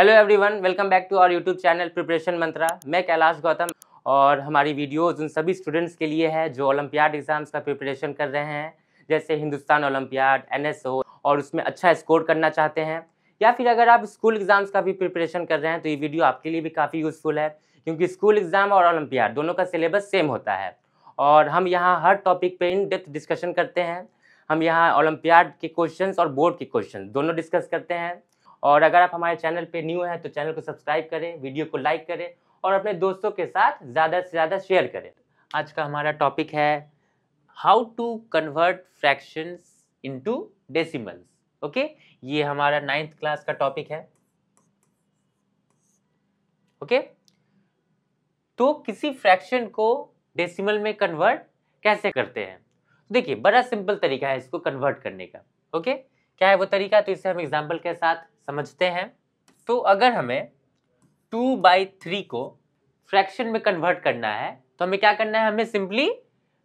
Hello everyone, welcome back to our YouTube channel preparation Mantra. मैं कैलाश गौतम और हमारी वीडियोज़ उन सभी स्टूडेंट्स के लिए है जो ओलंपियाड एग्ज़ाम्स का प्रिपरेशन कर रहे हैं, जैसे हिंदुस्तान ओलंपियाड, एनएसओ, और उसमें अच्छा स्कोर करना चाहते हैं, या फिर अगर आप स्कूल एग्ज़ाम्स का भी प्रिपरेशन कर रहे हैं तो ये वीडियो आपके लिए भी काफ़ी यूज़फुल है, क्योंकि स्कूल एग्ज़ाम और ओलंपियाड दोनों का सिलेबस सेम होता है और हम यहाँ हर टॉपिक पे इन डेप्थ डिस्कशन करते हैं। हम यहाँ ओलंपियाड के क्वेश्चंस और बोर्ड के क्वेश्चन दोनों डिस्कस करते हैं। और अगर आप हमारे चैनल पे न्यू हैं तो चैनल को सब्सक्राइब करें, वीडियो को लाइक करें और अपने दोस्तों के साथ ज़्यादा से ज़्यादा शेयर करें। आज का हमारा टॉपिक है how to convert fractions into decimals. Okay, ये हमारा 9th क्लास का टॉपिक है। ओके, तो किसी फ्रैक्शन को डेसिमल में कन्वर्ट कैसे करते हैं? देखिए, बड़ा सिंपल तरीका है इसको कन्वर्ट करने का। ओके, क्या है वो तरीका, तो इसे हम एग्जाम्पल के साथ समझते हैं। तो अगर हमें 2/3 को फ्रैक्शन में कन्वर्ट करना है तो हमें क्या करना है, हमें सिंपली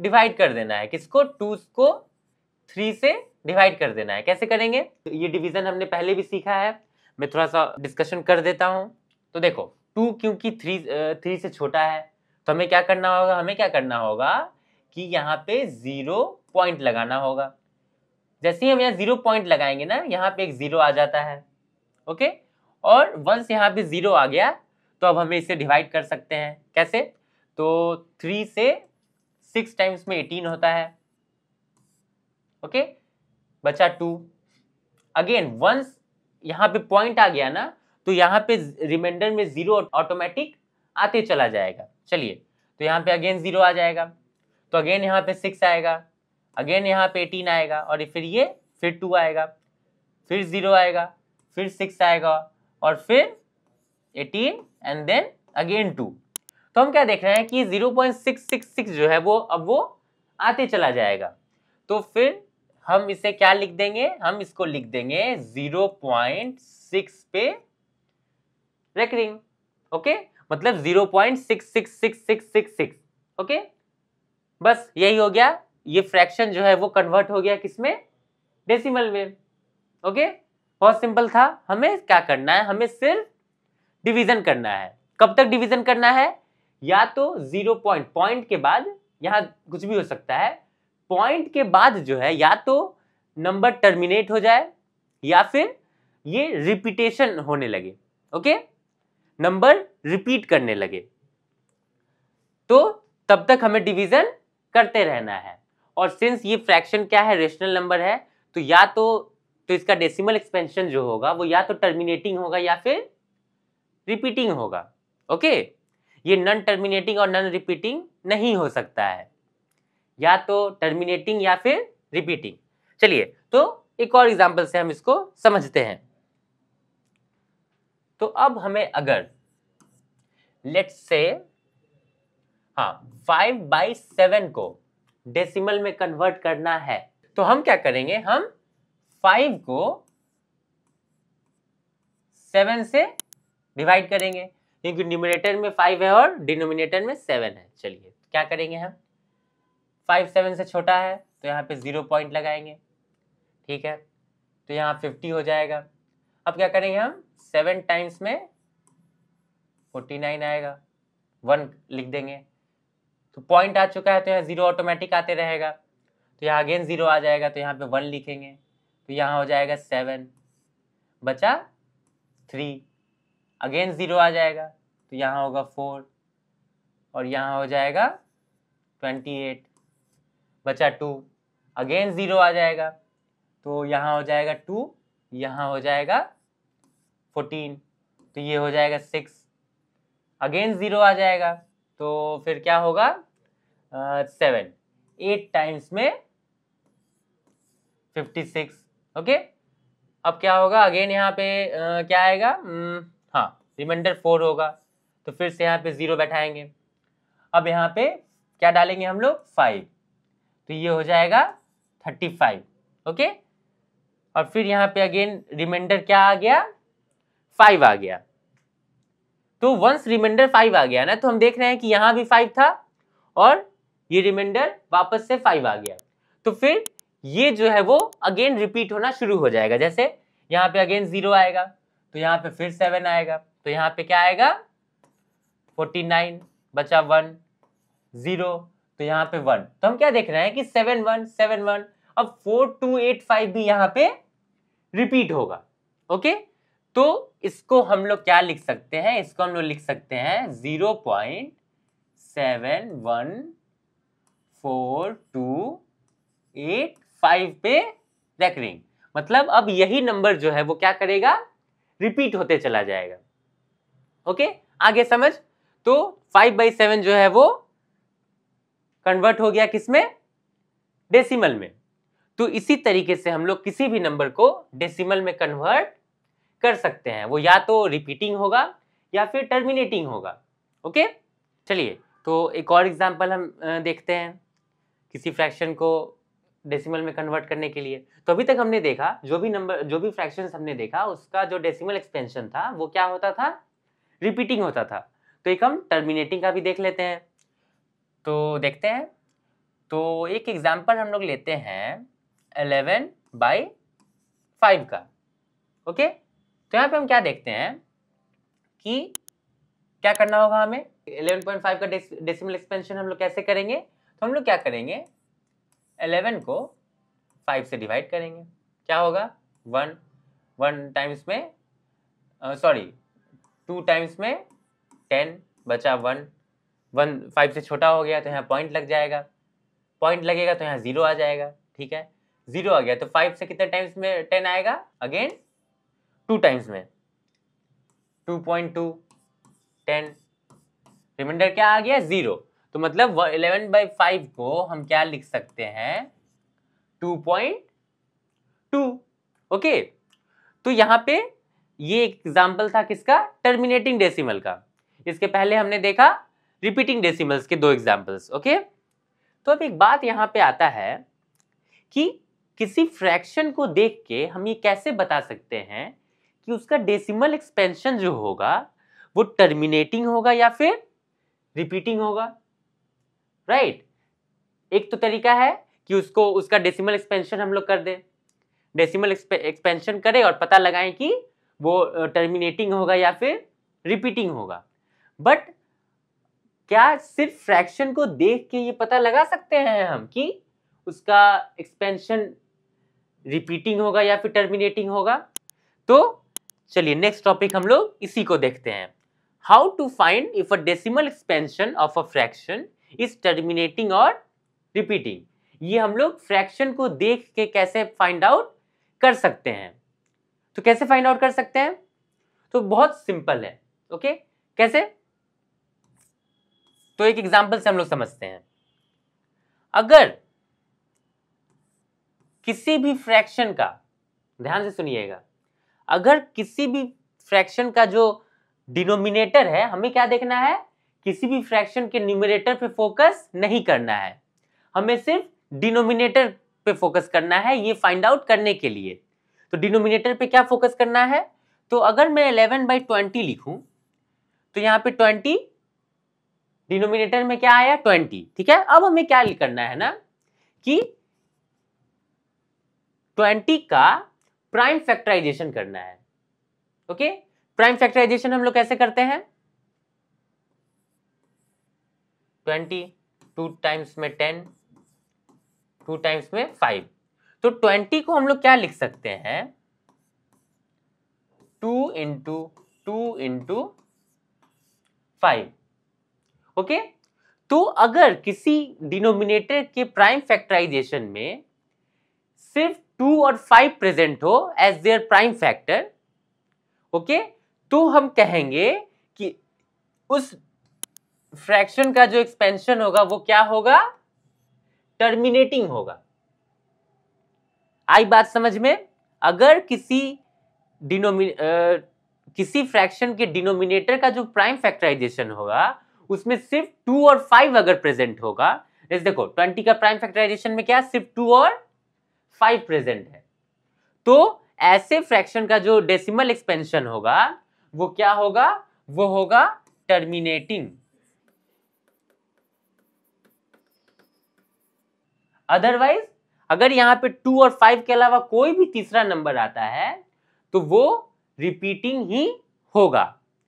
डिवाइड कर देना है। किसको? 2 को 3 से डिवाइड कर देना है। कैसे करेंगे? तो ये डिवीजन हमने पहले भी सीखा है, मैं थोड़ा सा डिस्कशन कर देता हूँ। तो देखो, 2 क्योंकि 3 से छोटा है तो हमें क्या करना होगा, हमें क्या करना होगा कि यहाँ पे 0 पॉइंट लगाना होगा। जैसे ही हम यहाँ 0 पॉइंट लगाएंगे ना, यहाँ पे एक 0 आ जाता है। ओके, और वंस यहाँ पे 0 आ गया तो अब हमें इसे डिवाइड कर सकते हैं। कैसे? तो 3 से 6 टाइम्स में 18 होता है। ओके, बचा 2। अगेन वंस यहाँ पे पॉइंट आ गया ना, तो यहाँ पे रिमाइंडर में 0 ऑटोमेटिक आते चला जाएगा। चलिए, तो यहाँ पे अगेन 0 आ जाएगा, तो अगेन यहाँ पे 6 आएगा, अगेन यहाँ पे 18 आएगा, और फिर 2 आएगा, फिर 0 आएगा, फिर 6 आएगा, और फिर 18 एंड देन अगेन 2। तो हम क्या देख रहे हैं कि 0.666 जो है वो अब वो आते चला जाएगा। तो फिर हम इसे क्या लिख देंगे, हम इसको लिख देंगे 0.6 पे रेकरिंग। ओके, मतलब 0.666666। ओके, बस यही हो गया। ये फ्रैक्शन जो है वो कन्वर्ट हो गया किसमें? डेसिमल में। ओके, बहुत सिंपल था। हमें क्या करना है, हमें सिर्फ डिवीजन करना है। कब तक डिवीजन करना है? या तो 0 पॉइंट के बाद, यहां कुछ भी हो सकता है, पॉइंट के बाद जो है या तो नंबर टर्मिनेट हो जाए या फिर ये रिपीटेशन होने लगे। ओके, नंबर रिपीट करने लगे, तो तब तक हमें डिवीजन करते रहना है। और सिंस ये फ्रैक्शन क्या है, रेशनल नंबर है, तो या तो इसका डेसिमल एक्सपेंशन जो होगा वो या तो टर्मिनेटिंग होगा या फिर रिपीटिंग होगा। ओके, ये नॉन टर्मिनेटिंग और नॉन रिपीटिंग नहीं हो सकता है, या तो टर्मिनेटिंग या फिर रिपीटिंग। चलिए, तो एक और एग्जांपल से हम इसको समझते हैं। तो अब हमें अगर लेट्स से 5/7 को डेसिमल में कन्वर्ट करना है तो हम क्या करेंगे, हम 5 को 7 से डिवाइड करेंगे, क्योंकि न्यूमरेटर में 5 है और डिनोमिनेटर में 7 है। चलिए, क्या करेंगे, हम 5 7 से छोटा है तो यहाँ पे 0 पॉइंट लगाएंगे। ठीक है, तो यहाँ 50 हो जाएगा। अब क्या करेंगे, हम 7 टाइम्स में 49 आएगा, 1 लिख देंगे। तो पॉइंट आ चुका है तो यहाँ 0 ऑटोमेटिक आते रहेगा, तो यहाँ अगेन 0 आ जाएगा, तो यहाँ पे 1 लिखेंगे, तो यहाँ हो जाएगा 7, बचा 3, अगेन 0 आ जाएगा, तो यहाँ होगा 4, और यहाँ हो जाएगा 28, बचा 2, अगेन 0 आ जाएगा, तो यहाँ हो जाएगा 2, यहाँ हो जाएगा 14, तो ये हो जाएगा 6, अगेन 0 आ जाएगा, तो फिर क्या होगा, 7, 8 टाइम्स में 56। ओके, अब क्या होगा, अगेन यहाँ पे क्या आएगा, रिमाइंडर 4 होगा, तो फिर से यहाँ पे 0 बैठाएंगे। अब यहाँ पे क्या डालेंगे हम लोग, 5, तो ये हो जाएगा 35। ओके, और फिर यहाँ पे अगेन रिमाइंडर क्या आ गया, 5 आ गया। तो वंस रिमाइंडर 5 आ गया ना, तो हम देख रहे हैं कि यहाँ भी 5 था और ये रिमाइंडर वापस से 5 आ गया, तो फिर ये जो है वो अगेन रिपीट होना शुरू हो जाएगा। जैसे यहाँ पे अगेन 0 आएगा, तो यहाँ पे फिर 7 आएगा, तो यहाँ पे क्या आएगा 49, बचा 1, 0, तो यहाँ पे 1। तो हम क्या देख रहे हैं कि 7 1 7 1, अब 4 2 8 5 भी यहाँ पे रिपीट होगा। ओके, तो इसको हम लोग क्या लिख सकते हैं, इसको हम लोग लिख सकते हैं 0.714285 पे रेकरिंग, मतलब अब यही नंबर जो है वो क्या करेगा, रिपीट होते चला जाएगा। ओके, आगे समझ। तो 5/7 जो है वो कन्वर्ट हो गया किसमें, डेसिमल में। तो इसी तरीके से हम लोग किसी भी नंबर को डेसिमल में कन्वर्ट कर सकते हैं, वो या तो रिपीटिंग होगा या फिर टर्मिनेटिंग होगा। ओके, चलिए तो एक और एग्जांपल हम देखते हैं किसी फ्रैक्शन को डेसिमल में कन्वर्ट करने के लिए। तो अभी तक हमने देखा जो भी फ्रैक्शंस हमने देखा उसका जो डेसिमल एक्सपेंशन था वो क्या होता था, रिपीटिंग होता था। तो एक हम टर्मिनेटिंग का भी देख लेते हैं, तो देखते हैं। तो एक एग्जांपल हम लोग लेते हैं 11/5 का। ओके, तो यहाँ पे हम क्या देखते हैं कि क्या करना होगा हमें, 11.5 का डेसिमल एक्सपेंशन हम लोग कैसे करेंगे। तो हम लोग क्या करेंगे, 11 को 5 से डिवाइड करेंगे, क्या होगा 1 टाइम्स में 2 टाइम्स में 10, बचा 1 5 से छोटा हो गया तो यहाँ पॉइंट लग जाएगा, पॉइंट लगेगा तो यहाँ 0 आ जाएगा। ठीक है, 0 आ गया तो 5 से कितने टाइम्स में 10 आएगा, अगेन 2 टाइम्स में 2.2 10, रिमाइंडर क्या आ गया 0। तो मतलब 11/5 को हम क्या लिख सकते हैं, 2.2। ओके, तो यहाँ पे ये एग्जाम्पल था किसका, टर्मिनेटिंग डेसिमल का। इसके पहले हमने देखा रिपीटिंग डेसिमल्स के 2 एग्जाम्पल्स। ओके, तो अब एक बात यहाँ पे आता है कि किसी फ्रैक्शन को देख के हम ये कैसे बता सकते हैं कि उसका डेसिमल एक्सपेंशन जो होगा वो टर्मिनेटिंग होगा या फिर रिपीटिंग होगा। राइट, एक तो तरीका है कि उसका डेसिमल एक्सपेंशन हम लोग कर दें, डेसिमल एक्सपेंशन करें और पता लगाएं कि वो टर्मिनेटिंग होगा या फिर रिपीटिंग होगा। बट क्या सिर्फ फ्रैक्शन को देख के ये पता लगा सकते हैं हम कि उसका एक्सपेंशन रिपीटिंग होगा या फिर टर्मिनेटिंग होगा। तो चलिए नेक्स्ट टॉपिक हम लोग इसी को देखते हैं, how to find if a decimal expansion of a fraction is terminating और रिपीटिंग। ये हम लोग फ्रैक्शन को देख के कैसे फाइंड आउट कर सकते हैं। तो कैसे फाइंड आउट कर सकते हैं, तो बहुत सिंपल है। ओके, कैसे, तो एक एग्जांपल से हम लोग समझते हैं। अगर किसी भी फ्रैक्शन का, ध्यान से सुनिएगा, अगर किसी भी फ्रैक्शन का जो डिनोमिनेटर है, हमें क्या देखना है, किसी भी फ्रैक्शन के न्यूमरेटर पे फोकस नहीं करना है, हमें सिर्फ डिनोमिनेटर पे फोकस करना है ये फाइंड आउट करने के लिए। तो डिनोमिनेटर पे क्या फोकस करना है, तो अगर मैं 11/20 लिखूं तो यहाँ पे 20 डिनोमिनेटर में क्या आया 20। ठीक है, अब हमें क्या करना है ना कि 20 का प्राइम फैक्टराइजेशन करना है। ओके, प्राइम फैक्टराइजेशन हम लोग कैसे करते हैं, 20 2 टाइम्स में 10, 2 टाइम्स में 5। तो 20 को हम लोग क्या लिख सकते हैं, 2 इंटू 2 इंटू 5। ओके, तो अगर किसी डिनोमिनेटर के प्राइम फैक्टराइजेशन में सिर्फ 2 और 5 प्रेजेंट हो as their prime factor, okay, तो हम कहेंगे कि उस फ्रैक्शन का जो एक्सपेंशन होगा वो क्या होगा, टर्मिनेटिंग होगा। आई बात समझ में। अगर किसी फ्रैक्शन के डिनोमिनेटर का जो प्राइम फैक्टराइजेशन होगा उसमें सिर्फ 2 और 5 अगर प्रेजेंट होगा, जैसे देखो 20 का प्राइम फैक्टराइजेशन में क्या सिर्फ 2 और 5 प्रेजेंट है, तो ऐसे फ्रैक्शन का जो डेसिमल एक्सपेंशन होगा वो क्या होगा, वो होगा टर्मिनेटिंग। अदरवाइज अगर यहां पे 2 और 5 के अलावा कोई भी तीसरा नंबर आता है तो वो रिपीटिंग ही होगा।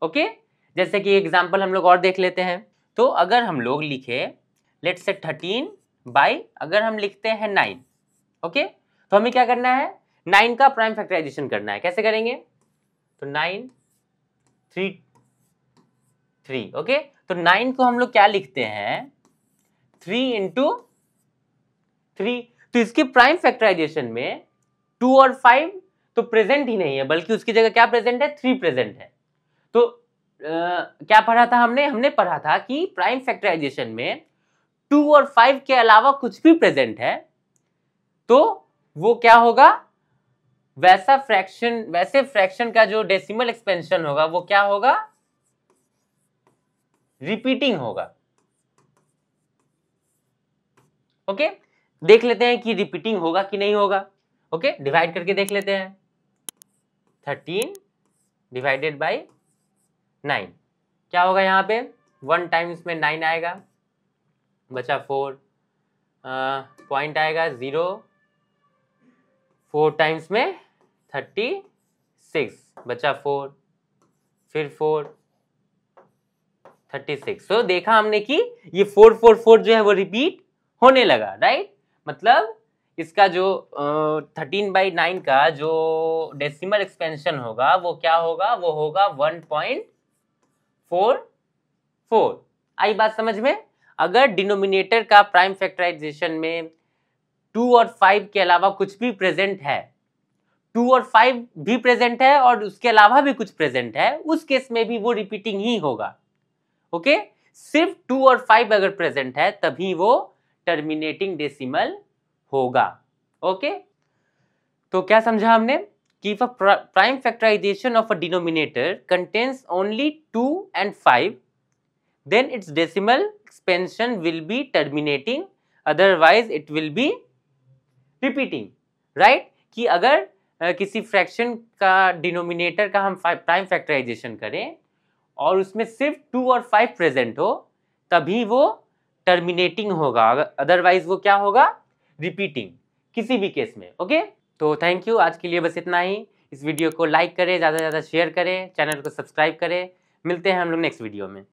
ओके, जैसे कि एग्जांपल हम लोग और देख लेते हैं। तो अगर हम लोग लिखे लेट्स से 13 बाई अगर हम लिखते हैं 9, ओके, तो हमें क्या करना है, 9 का प्राइम फैक्टराइजेशन करना है। कैसे करेंगे, तो 9 3 3, ओके, तो 9 को हम लोग क्या लिखते हैं, 3 इंटू 3। तो इसके प्राइम फैक्टराइजेशन में 2 और 5 तो प्रेजेंट ही नहीं है, बल्कि उसकी जगह क्या प्रेजेंट है, 3 प्रेजेंट है। तो क्या पढ़ा था हमने पढ़ा था कि प्राइम फैक्टराइजेशन में 2 और 5 के अलावा कुछ भी प्रेजेंट है तो वो क्या होगा, वैसे फ्रैक्शन का जो डेसिमल एक्सपेंशन होगा वो क्या होगा, रिपीटिंग होगा। ओके, देख लेते हैं कि रिपीटिंग होगा कि नहीं होगा। ओके, डिवाइड करके देख लेते हैं। 13 डिवाइडेड बाई 9 क्या होगा, यहाँ पे 1 टाइम्स में 9 आएगा, बचा 4, पॉइंट आएगा 0, 4 टाइम्स में 36, बचा 4, फिर 4 36। तो देखा हमने कि ये 4 जो है वो रिपीट होने लगा, राइट। मतलब इसका जो 13/9 का जो डेसिमल एक्सपेंशन होगा वो क्या होगा, वो होगा 1.44। आई बात समझ में। अगर डिनोमिनेटर का प्राइम फैक्टराइजेशन में 2 और 5 के अलावा कुछ भी प्रेजेंट है, 2 और 5 भी प्रेजेंट है और उसके अलावा भी कुछ प्रेजेंट है, उस केस में भी वो रिपीटिंग ही होगा। ओके, सिर्फ 2 और 5 अगर प्रेजेंट है तभी वो टर्मिनेटिंग डेसिमल होगा। ओके, तो क्या समझा हमने कि if a prime factorization of a denominator contains only 2 and 5 then its decimal expansion will be terminating, otherwise it will be repeating, right। कि अगर किसी फ्रैक्शन का डिनोमिनेटर का हम प्राइम फैक्टराइजेशन करें और उसमें सिर्फ 2 और 5 प्रेजेंट हो तभी वो टर्मिनेटिंग होगा, अदरवाइज वो क्या होगा, रिपीटिंग, किसी भी केस में। ओके, तो थैंक यू, आज के लिए बस इतना ही। इस वीडियो को लाइक करें, ज़्यादा से ज़्यादा शेयर करें, चैनल को सब्सक्राइब करें। मिलते हैं हम लोग नेक्स्ट वीडियो में।